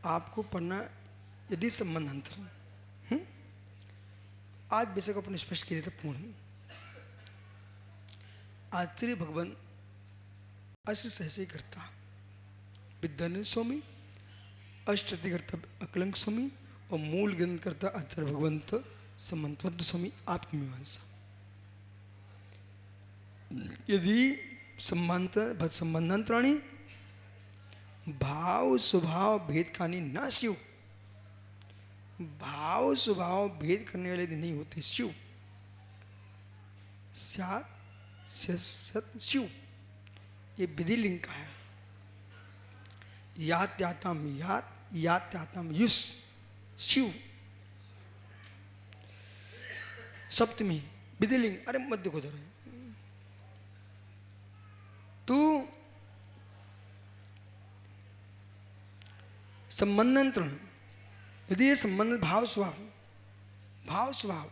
आपको पढ़ना यदि संबंधांतर। आज विषय को अपने स्पष्ट किए थे पूर्ण। आचार्य भगवान अश्र सहसे करता विद्यान स्वामी, अष्टति करता अकलंक स्वामी और मूल ग्रंथ करता आचार्य भगवंत समन्वत स्वामी आत्ममीमांसा। यदि संबंधांतराणी भाव स्वभाव भेद कानी ना स्यु, भाव स्वभाव भेद करने वाले नहीं होते स्यु, सत स्यु, ये विधि लिंग का है। यात यातम यात यात यातम युस स्यु सप्तमी विधि लिंग। अरे मत देखो जरा, तू संबंधांतरण यदि ये संबंध भाव स्वभाव, भाव स्वभाव,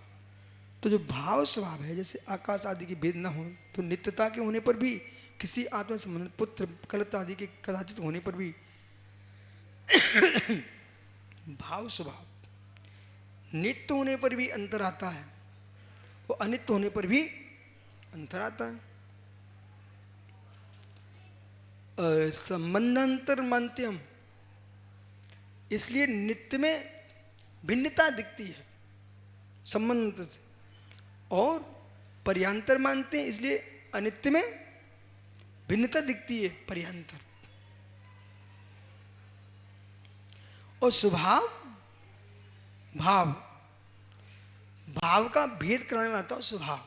तो जो भाव स्वभाव है जैसे आकाश आदि के भेद न हो तो नित्यता के होने पर भी, किसी आत्मा संबंध पुत्र कलत आदि के कदाचित होने पर भी भाव स्वभाव नित्य होने पर भी अंतर आता है, वो अनित्य होने पर भी अंतर आता है। संबंधांतर मानते हम, इसलिए नित्य में भिन्नता दिखती है संबंध से, और पर्यांतर मानते हैं इसलिए अनित्य में भिन्नता दिखती है पर्यांतर। और स्वभाव भाव, भाव का भेद कराने वाला है स्वभाव,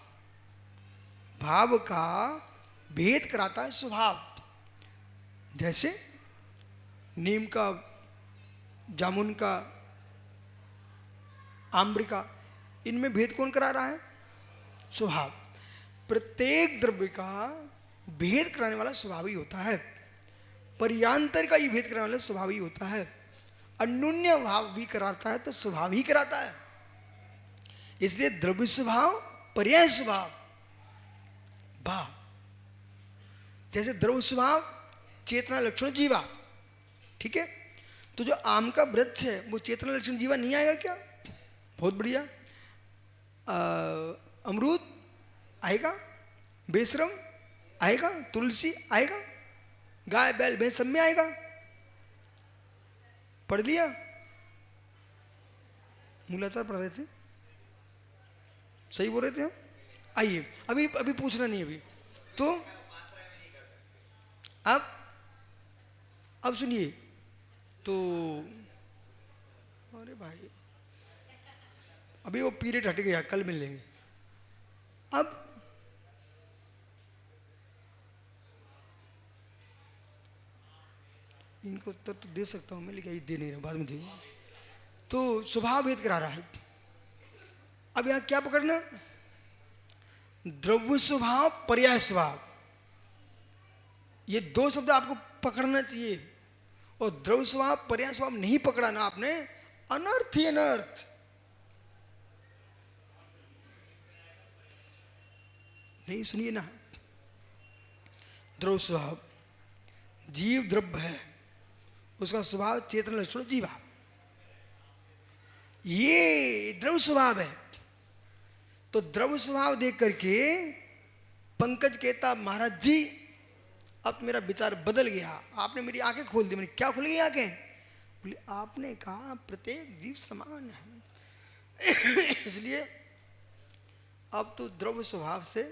भाव का भेद कराता है स्वभाव। जैसे नीम का, जामुन का, आम्र का, इनमें भेद कौन करा रहा है? स्वभाव। प्रत्येक द्रव्य का भेद कराने वाला स्वभाव ही होता है, पर्यांतर का ही भेद कराने वाला स्वभाव ही होता है। अन्योन्य भाव भी कराता है तो स्वभाव ही कराता है। इसलिए द्रव्य स्वभाव पर्याय स्वभाव भाव। जैसे द्रव्य स्वभाव चेतना लक्षण जीवा, ठीक है, तो जो आम का वृक्ष है वो चेतना लक्षण जीवा नहीं आएगा क्या? बहुत बढ़िया। अमरूद आएगा, बेशरम आएगा, तुलसी आएगा, गाय बैल भैंस सब में आएगा। पढ़ लिया? मूलाचार पढ़ रहे थे, सही बोल रहे थे हम। आइए, अभी अभी पूछना नहीं अभी तो। अब सुनिए तो, अरे भाई अभी वो पीरियड हट गया, कल मिल लेंगे। अब इनको उत्तर तो दे सकता हूं मैं, लेकिन दे नहीं रहा, बाद में देंगे। तो स्वभाव भेद करा रहा है। अब यहां क्या पकड़ना? द्रव्य स्वभाव पर्याय स्वभाव, ये दो शब्द आपको पकड़ना चाहिए। और द्रव्य स्वभाव पर्याय स्वभाव नहीं पकड़ा ना आपने, अनर्थ ही अनर्थ। नहीं सुनिए ना, द्रव्य स्वभाव जीव द्रव्य है, उसका स्वभाव चेतन लक्षण जीवा, ये द्रव्य स्वभाव है। तो द्रव्य स्वभाव देख करके पंकज कहता महाराज जी अब मेरा विचार बदल गया, आपने मेरी आंखें खोल दी। मैंने क्या खुल गई आंखें? बोले आपने कहा प्रत्येक जीव समान है इसलिए अब तो द्रव्य स्वभाव से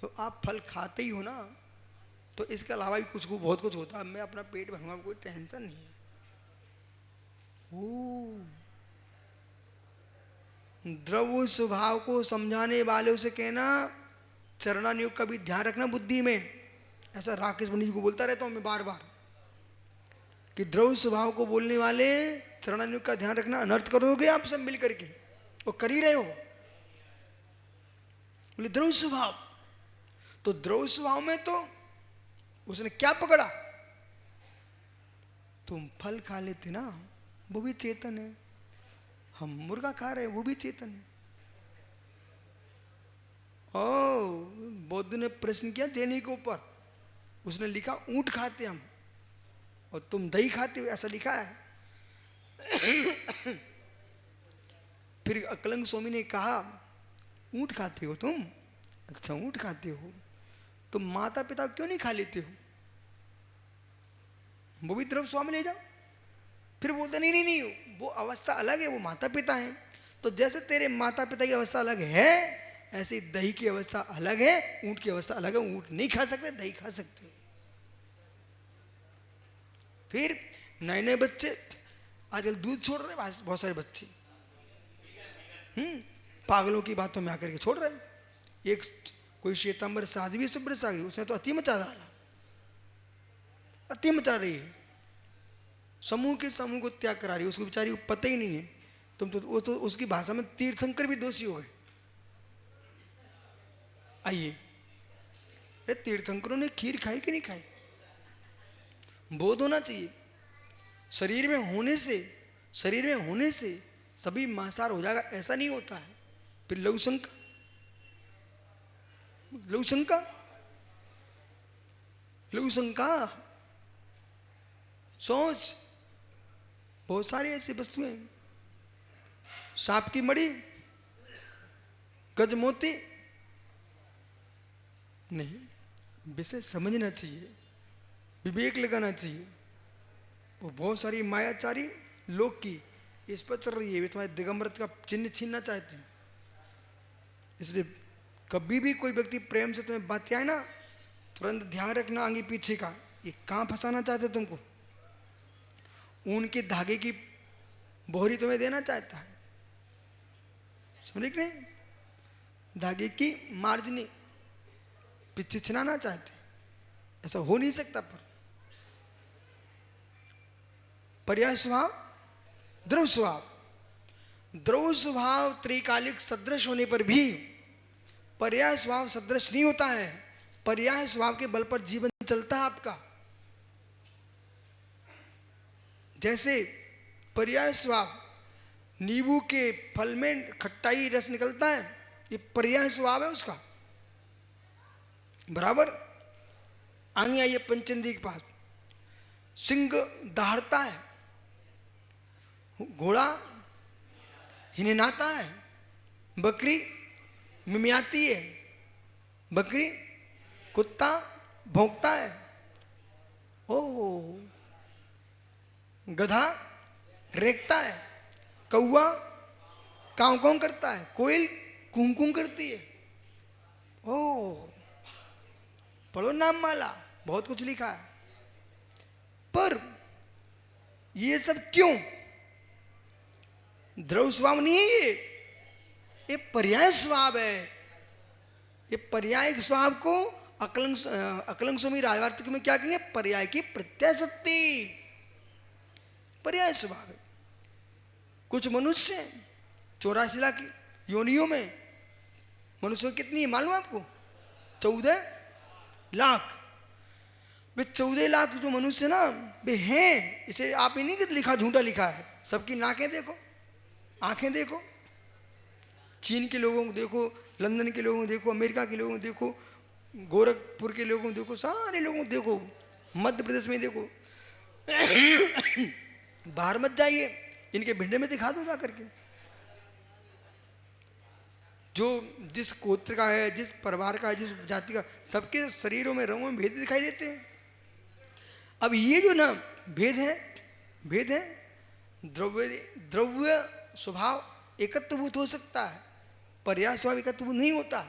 तो आप फल खाते ही हो ना, तो इसके अलावा भी कुछ बहुत कुछ होता है। मैं अपना पेट भरूंगा, कोई टेंशन नहीं है। द्रव्य स्वभाव को समझाने वाले से कहना चरणानुयोग का भी ध्यान रखना बुद्धि में। ऐसा राकेश पंडित जी को बोलता रहता हूं मैं बार बार कि द्रव्य स्वभाव को बोलने वाले चरणानुयोग का ध्यान रखना। अनर्थ करोगे आप सब मिल करके, वो कर ही रहे हो। बोले द्रव्य स्वभाव, तो द्रव्य स्वभाव में तो उसने क्या पकड़ा? तुम फल खा लेते ना, वो भी चेतन है। हम मुर्गा खा रहे हैं, वो भी चेतन है। ओ बौद्ध ने प्रश्न किया देने के ऊपर, उसने लिखा ऊंट खाते हम और तुम दही खाते हो, ऐसा लिखा है। फिर अकलंग स्वामी ने कहा, ऊंट खाते हो तुम? अच्छा ऊंट खाते हो, तो माता पिता क्यों नहीं खा लेते हो? वो भी द्रव्य स्वामी ले जाओ। फिर बोलते नहीं नहीं नहीं, वो अवस्था अलग है, वो माता पिता है। तो जैसे तेरे माता पिता की अवस्था अलग है, ऐसे दही की अवस्था अलग है, ऊंट की अवस्था अलग है। ऊंट नहीं खा सकते, दही खा सकते हो। फिर नए नए बच्चे आजकल दूध छोड़ रहे हैं, बहुत सारे बच्चे पागलों की बातों में आकर के छोड़ रहे हैं। एक कोई श्वेतांबर साध्वी सुब्रत आ गई, उसने तो अति मचा डाला, अति मचा रही है, समूह के समूह को त्याग करा रही है, उसको बेचारी को पता ही नहीं है। तुम तो वो तो उसकी भाषा में तीर्थंकर भी दोषी हो गए। आइए, अरे तीर्थंकरों ने खीर खाई कि नहीं खाई? बोध होना चाहिए। शरीर में होने से सभी मांसाहार हो जाएगा, ऐसा नहीं होता है। फिर लघुशंका सोच, बहुत सारी ऐसी वस्तुएं, सांप की मड़ी, गजमोती नहीं, विषय समझना चाहिए, विवेक लगाना चाहिए। वो बहुत सारी मायाचारी लोग की इस पर चल रही है, वे तुम्हारे दिगंबरत्व का चिन्ह छीनना चाहते हैं। इसलिए कभी भी कोई व्यक्ति प्रेम से तुम्हें बात आए ना, तुरंत ध्यान रखना आगे पीछे का, ये कहाँ फंसाना चाहते तुमको। ऊन के धागे की बोहरी तुम्हें देना चाहता है, समझ नहीं? धागे की मार्जनी पीछे छिनाना चाहते, ऐसा हो नहीं सकता। पर पर्याय स्वभाव, द्रव स्वभाव त्रिकालिक सदृश होने पर भी पर्याय स्वभाव सदृश नहीं होता है। पर्याय स्वभाव के बल पर जीवन चलता है आपका। जैसे पर्याय स्वभाव, नींबू के फल में खट्टाई रस निकलता है, ये पर्याय स्वभाव है उसका, बराबर। आगे आइए पंचेंद्रिय के पास। सिंह दहाड़ता है, घोड़ा हिननाता है, बकरी मिमियाती है, बकरी कुत्ता भौंकता है, ओ गधा रेंकता है, कौवा कांव कांव करता है, कोयल कूं कूं करती है। ओ पढ़ो नाम माला, बहुत कुछ लिखा है। पर ये सब क्यों? द्रव स्वभाव नहीं है ये पर्याय स्वभाव है। ये पर्याय स्वभाव को अकलंग स्वामी राजवार्तिक में क्या कहेंगे? पर्याय की प्रत्याशक्ति, पर्याय स्वभाव है। कुछ मनुष्य 84 लाख योनियों में मनुष्य कितनी है मालूम आपको? 14 लाख। वे 14 लाख जो मनुष्य ना वे हैं, इसे आप ही नहीं कि लिखा झूठा लिखा है। सबकी नाकें देखो, आंखें देखो, चीन के लोगों को देखो, लंदन के लोगों को देखो, अमेरिका के लोगों को देखो, गोरखपुर के लोगों को देखो, सारे लोगों को देखो, मध्य प्रदेश में देखो। बाहर मत जाइए, इनके भिंडे में दिखा दो जा करके। जो जिस गोत्र का है, जिस परिवार का है, जिस जाति का, सबके शरीरों में रंगों में भेद दिखाई देते हैं। अब ये जो ना भेद है द्रव्य स्वभाव एकत्वभूत हो सकता है, पर्याय स्वभाव एकत्वभूत नहीं होता।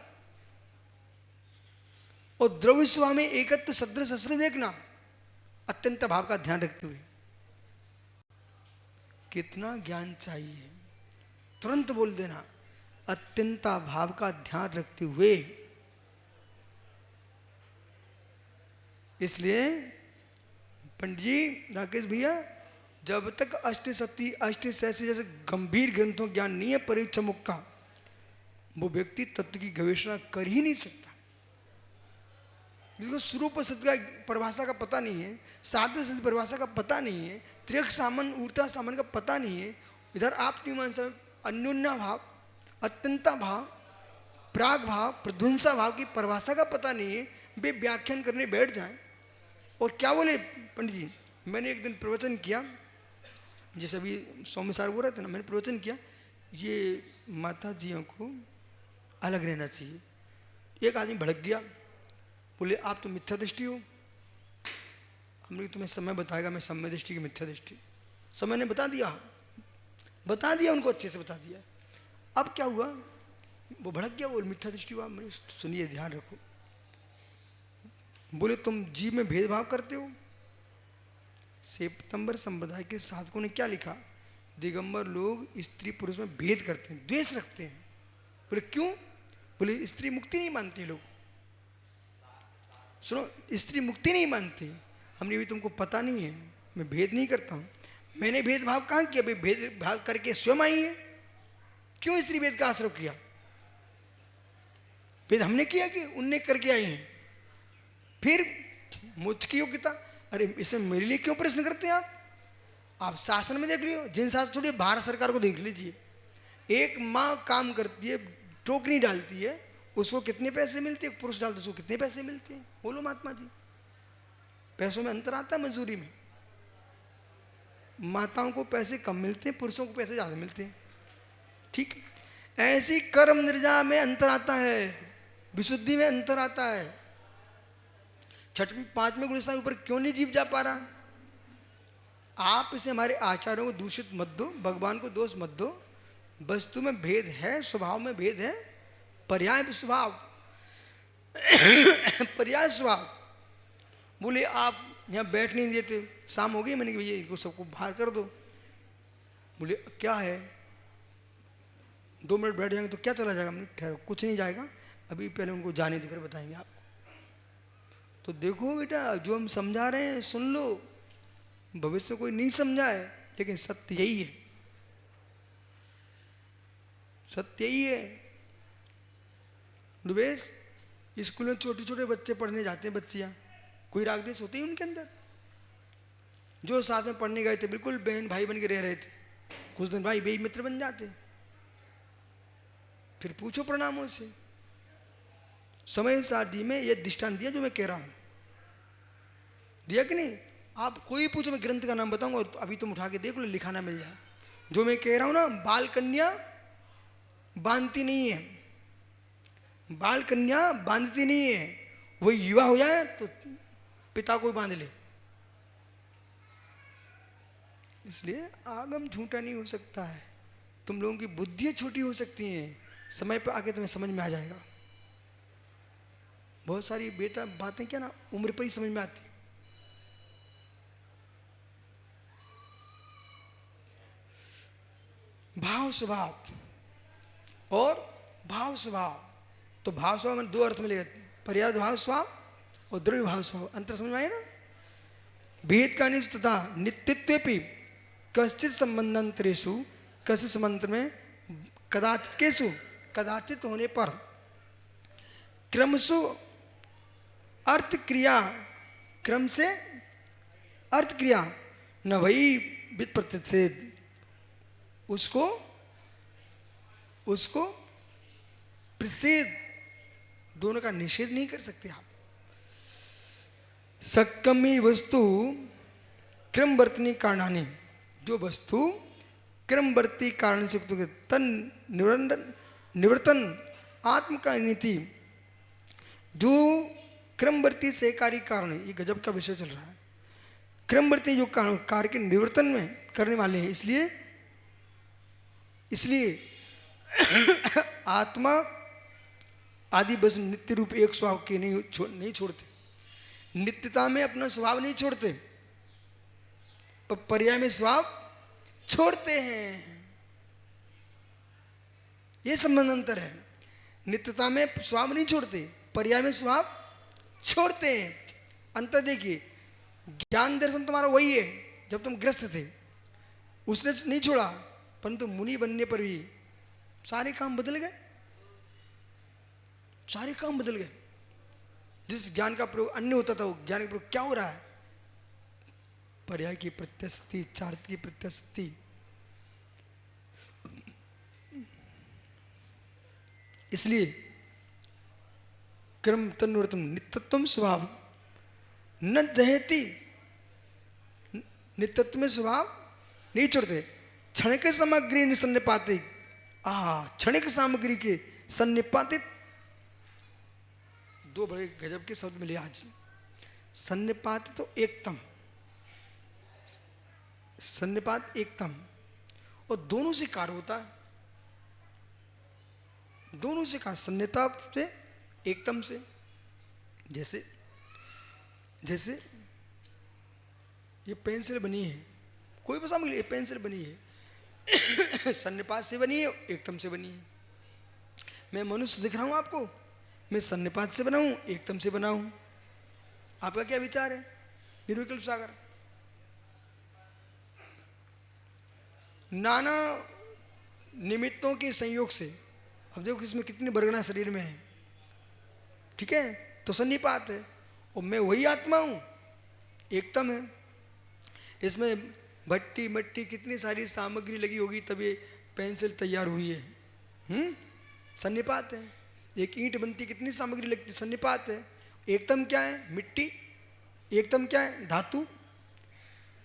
और द्रव्य स्वभाव में एकत्व सदृश से देखना, अत्यंत भाव का ध्यान रखते हुए। कितना ज्ञान चाहिए, तुरंत बोल देना, अत्यंता भाव का ध्यान रखते हुए। इसलिए पंडित जी, राकेश भैया, जब तक अष्टसती अष्टशैसी जैसे गंभीर ग्रंथों ज्ञान नहीं है परीक्षा मुख का, वो व्यक्ति तत्व की गवेषणा कर ही नहीं सकता। जिसको स्वरूप सत्य का परिभाषा का पता नहीं है, साध्य सत्य परिभाषा का पता नहीं है, त्रियक सामन ऊर्ता सामन का पता नहीं है, इधर आप मीमांसा में अन्योन्या भाव, अत्यंता भाव, प्राग भाव, प्रध्वंसा भाव की परिभाषा का पता नहीं है, वे व्याख्यान करने बैठ जाएं। और क्या बोले पंडित जी, मैंने एक दिन प्रवचन किया, जैसे अभी स्वामी साहब बोल रहे थे ना, मैंने प्रवचन किया, ये माता जियों को अलग रहना चाहिए। एक आदमी भड़क गया, बोले आप तो मिथ्या दृष्टि हो। हमने तुम्हें समय बताएगा, मैं समय दृष्टि की मिथ्या दृष्टि, समय ने बता दिया उनको, अच्छे से बता दिया। अब क्या हुआ, वो भड़क गया, वो मिथ्या दृष्टि हुआ। मैं सुनिए, ध्यान रखो। बोले तुम जीव में भेदभाव करते हो। श्वेतांबर संप्रदाय के साधकों ने क्या लिखा, दिगंबर लोग स्त्री पुरुष में भेद करते हैं, द्वेष रखते हैं। बोले क्यों, बोले स्त्री मुक्ति नहीं मानते लोग। सुनो, स्त्री मुक्ति नहीं मानती। हमने भी तुमको पता नहीं है, मैं भेद नहीं करता हूं। मैंने भेदभाव कहां किया, भाई भेदभाव करके स्वयं आई है। क्यों स्त्री भेद का आश्रय किया, भेद हमने किया कि उनने करके आई हैं। फिर मुझकी योग्यता, अरे इसमें मेरे लिए क्यों प्रश्न करते हैं आप शासन में देख लियो, जिन शासन, छोड़िए भारत सरकार को देख लीजिए। एक माँ काम करती है, टोकरी डालती है, उसको कितने पैसे मिलते हैं, पुरुष डालते उसको कितने पैसे मिलते हैं, बोलो महात्मा जी। पैसों में अंतर आता है, मजदूरी में। माताओं को पैसे कम मिलते हैं, पुरुषों को पैसे ज्यादा मिलते हैं। ठीक, ऐसी कर्म निर्जा में अंतर आता है, विशुद्धि में अंतर आता है। छठवीं पांचवें गुण से ऊपर क्यों नहीं जीव जा पा रहा। आप इसे हमारे आचार्यों को दूषित मत दो, भगवान को दोष मत दो। वस्तु में भेद है, स्वभाव में भेद है, पर्याय स्वभाव पर्याय स्वभाव। बोले आप यहाँ बैठ नहीं देते, शाम हो गई, मैंने कहा भैया इनको सबको बाहर कर दो। बोले क्या है, 2 मिनट बैठ जाएंगे तो क्या चला जाएगा। मैंने ठहरो, कुछ नहीं जाएगा, अभी पहले उनको जाने दो, फिर बताएंगे आपको। तो देखो बेटा, जो हम समझा रहे हैं सुन लो। भविष्य कोई नहीं समझा है, लेकिन सत्य यही है, सत्य यही है। दुबेश, स्कूल में छोटे छोटे बच्चे पढ़ने जाते हैं, बच्चियां, कोई राग देश होते ही उनके अंदर। जो साथ में पढ़ने गए थे बिल्कुल बहन भाई बन के रह रहे थे, कुछ दिन भाई बेई मित्र बन जाते। फिर पूछो प्रणामों से। समय शादी में यह दृष्टांत दिया जो मैं कह रहा हूं, दिया कि नहीं। आप कोई पूछो, मैं ग्रंथ का नाम बताऊंगा, तो अभी तुम उठा के देख लो, लिखा ना मिल जाए। जो मैं कह रहा हूं ना, बाल कन्या बांधती नहीं है, बाल कन्या बांधती नहीं है। वही युवा हो जाए तो पिता को बांध ले। इसलिए आगम झूठा नहीं हो सकता है। तुम लोगों की बुद्धियां छोटी हो सकती हैं, समय पर आके तुम्हें समझ में आ जाएगा। बहुत सारी बेटा बातें क्या ना उम्र पर ही समझ में आती है। भाव स्वभाव और भाव स्वभाव, तो भाव स्वभाव में 2 अर्थ मिलेगा, पर्याय भाव स्वभाव और द्रव्य भाव स्वभाव। अंतर समझ में आए ना। भेद का निष्ठता नित्यत्वेपि कश्चित संबंधांतरेषु, कश्चित संबंध में कदाचित केषु, कदाचित होने पर क्रमशु अर्थ क्रिया, क्रम से अर्थ क्रिया न वही विप्रतिषेध, उसको प्रतिषेध, दोनों का निषेध नहीं कर सकते आप। सक्कमी वस्तु क्रमवर्तनी कारणानि, जो वस्तु क्रमवर्ती कारण से तन निवर्तन आत्म का नीति, जो क्रमवर्ती सहकारी कारण है। ये गजब का विषय चल रहा है। क्रमवर्ती जो कार्य के निवर्तन में करने वाले हैं, इसलिए आत्मा आदि बस नित्य रूप एक स्वभाव के नहीं छोड़ते, नित्यता में अपना स्वभाव नहीं छोड़ते, पर पर्याय में स्वभाव छोड़ते हैं। यह संबंध अंतर है। नित्यता में स्वभाव नहीं छोड़ते, पर्याय में स्वभाव छोड़ते हैं। अंतर देखिए, ज्ञान दर्शन तुम्हारा वही है जब तुम ग्रस्त थे, उसने नहीं छोड़ा, परंतु मुनि बनने पर भी सारे काम बदल गए, सारे काम बदल गए। जिस ज्ञान का प्रयोग अन्य होता था, वो ज्ञान का प्रयोग क्या हो रहा है, पर्याय की प्रत्यस्ति, चार्थ की प्रत्यस्ति। इसलिए क्रम तन्वर्तम नित्यत्व स्वभाव न जहती, नित्यत्व में स्वभाव नहीं छोड़ते। क्षणिक सामग्री निसन्निपातिक, क्षणिक सामग्री के सन्निपातित, दो बड़े गजब के शब्द मिले आज। सन्निपात तो एकतम, सन्निपात एकतम, और दोनों से कार्य होता है, दोनों से कार्य, सन्निता से एकतम से। जैसे जैसे ये पेंसिल बनी है, कोई भी सामग्री, ये पेंसिल बनी है सन्निपात से बनी है, एकतम से बनी है। मैं मनुष्य दिख रहा हूं आपको, मैं सन्निपात से बनाऊं, एकतम से बनाऊं। आपका क्या विचार है निर्विकल्प सागर? नाना निमित्तों के संयोग से, अब देखो इसमें कितनी बरगना शरीर में है, ठीक है, तो सन्निपात है। और मैं वही आत्मा हूं, एकतम है। इसमें भट्टी मट्टी कितनी सारी सामग्री लगी होगी तब ये पेंसिल तैयार हुई है, सन्निपात है। एक ईंट बनती कितनी सामग्री लगती, सन्निपात है। एकतम क्या है? मिट्टी। एकतम क्या है? धातु।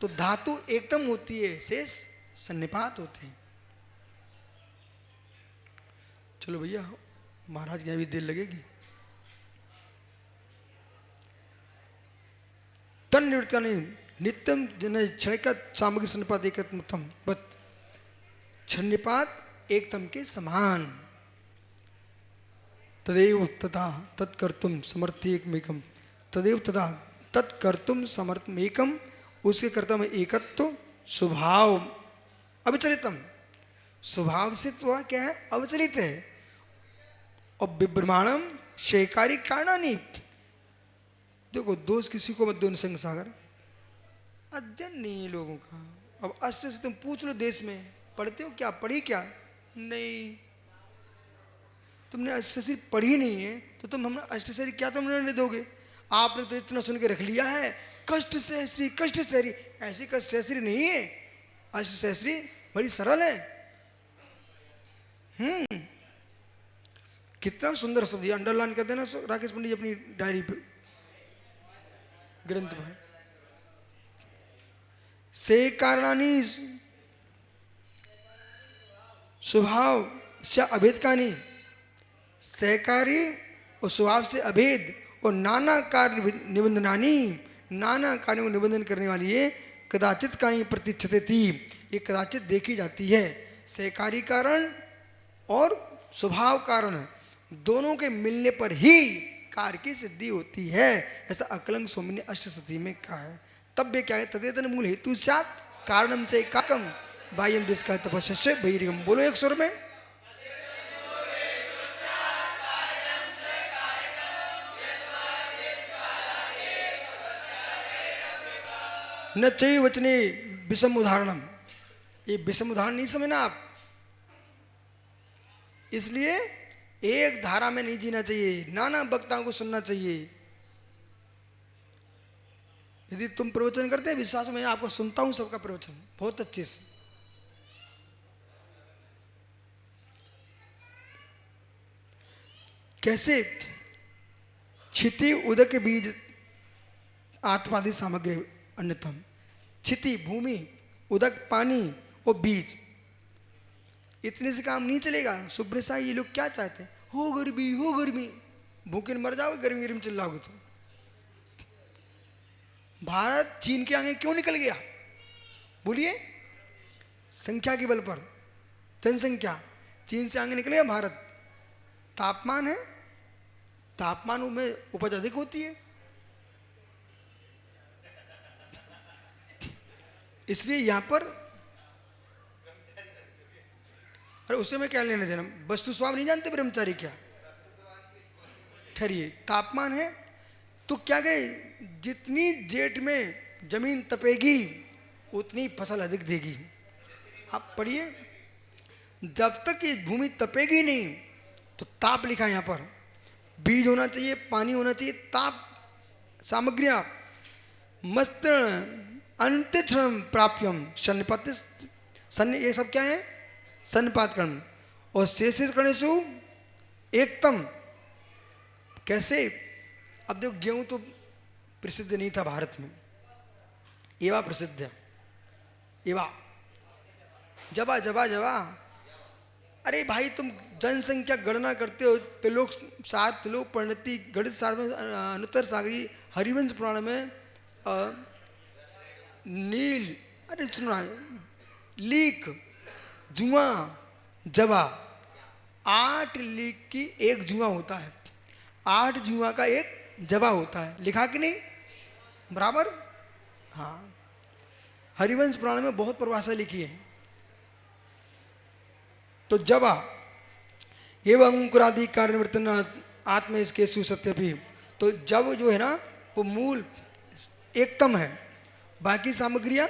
तो धातु एकतम होती है, शेष सन्निपात होते हैं। चलो भैया, महाराज की अभी देर लगेगी। तन निवृत्त का नहीं, नित्यम जन क्षणिक सामग्री सन्निपात एकत्म, बट क्षणिपात एकतम के समान। तदेव तथा तत्कर्तुम समर्थेकमेकम, तदेव तथा तत्कर्तुम समर्थमेकम, उसके कर्ता में एकत्व स्वभाव अविचलितम। स्वभाव से तो क्या है? अविचलित है। और विब्रह्माणम शेकारी कारणानी, देखो दोष किसी को मत दो निसंग सागर, अध्ययन नहीं है लोगों का। अब अष्ट से तुम पूछ लो, देश में पढ़ते हो क्या, पढ़ी क्या? नहीं, तुमने अष्टसिद्धि पढ़ी नहीं है तो तुम हमने अष्टसिद्धि क्या तुम निर्णय दोगे? आपने तो इतना सुन के रख लिया है, कष्ट सहस्री कष्ट सहरी। ऐसी कष्ट सहस्री नहीं है, अष्ट सहस्री बड़ी सरल है। कितना सुंदर शब्द, ये अंडरलाइन कर देना राकेश पंडित जी अपनी डायरी पे, ग्रंथ पर। से कारणानी स्वभाव से अभेद का नहीं, सहकारी और स्वभाव से अभेद, और नाना कार्य निबंधनानी, नाना कार्यों को निबंधन करने वाली ये कदाचित कार्य प्रतिष्ठित थी, ये कदाचित देखी जाती है। सहकारी कारण और स्वभाव कारण दोनों के मिलने पर ही कार्य की सिद्धि होती है, ऐसा अकलंक स्वामी ने अष्टसिद्धि में कहा है। तब वे क्या है? तदेतन मूल हेतु सात कारणम से काकम बाह्यम देश का तपस्या बहिर्गम। बोलो एक स्वर में, न चय वचने विषम उदाहरणम। ये विषम उदाहरण नहीं समझना आप, इसलिए एक धारा में नहीं जीना चाहिए, नाना वक्ताओं को सुनना चाहिए। यदि तुम प्रवचन करते हैं, विश्वास में आपको सुनता हूं सबका प्रवचन बहुत अच्छे से। कैसे? क्षिति उदक बीज आत्मादि सामग्री अन्यतम। क्षिति भूमि, उदक पानी और बीज, इतने से काम नहीं चलेगा। सुब्रत साहब ये लोग क्या चाहते हैं? हो गर्मी हो गर्मी, भूखे मर जाओगे, गर्मी गर्मी चिल्लाओगे तो। भारत चीन के आगे क्यों निकल गया? बोलिए, संख्या के बल पर, जनसंख्या, चीन से आगे निकल गया भारत। तापमान है, तापमान में उपज अधिक होती है, इसलिए यहां पर, अरे उससे मैं क्या लेने देना? वस्तु स्वाभ नहीं जानते ब्रह्मचारी क्या? ठहरिए, तापमान है तो क्या करें? जितनी जेठ में जमीन तपेगी उतनी फसल अधिक देगी। आप पढ़िए, जब तक ये भूमि तपेगी नहीं तो ताप लिखा है यहां पर, बीज होना चाहिए, पानी होना चाहिए, ताप सामग्रियां मस्त अंत्यक्षण प्राप्यम सन्निपात, ये सब क्या है? सन्निपात कर्म। और शेषित कर्णेषु एकतम। कैसे? अब देखो, गेहूं तो प्रसिद्ध नहीं था भारत में, एवा प्रसिद्ध है, एवा जबा जबा जबा। अरे भाई तुम जनसंख्या गणना करते हो पे लोग 7 लोग परिणति गणित सार में अनुत्तर सागरी हरिवंश पुराण में नील, अरे सुना, लीक, जुआ, जबा, 8 लीक की एक जुआ होता है, 8 जुआ का एक जबा होता है, लिखा कि नहीं बराबर। हाँ, हरिवंश पुराण में बहुत परिभाषा लिखी है। तो जबा एवं अंकुरादि कार्य निवर्तन आत्म इसके सुसत्यपि, तो जब जो है ना वो मूल एकतम है, बाकी सामग्रियां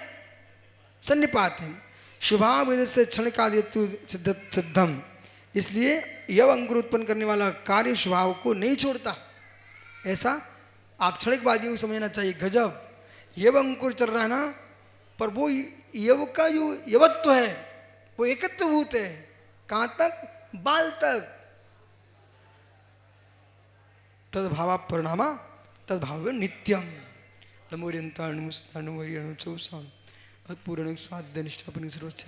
सन्निपात हैं। शुभावेद से क्षण कार्य सिद्धम, इसलिए यव अंकुर उत्पन्न करने वाला कार्य स्वभाव को नहीं छोड़ता। ऐसा आप क्षणिकवादियों को समझना चाहिए। गजब, यव अंकुर चल रहा है ना, पर वो यव का जो यवत्व है वो एकत्वभूत है। कहां तक? बाल तक। तद्भावा परिणामा तद्भाव नित्यम नमोरियंताणुमुस्ताणुमरियणुचौसाम पूर्ण स्वाद्य निष्ठापन सर्वोच्च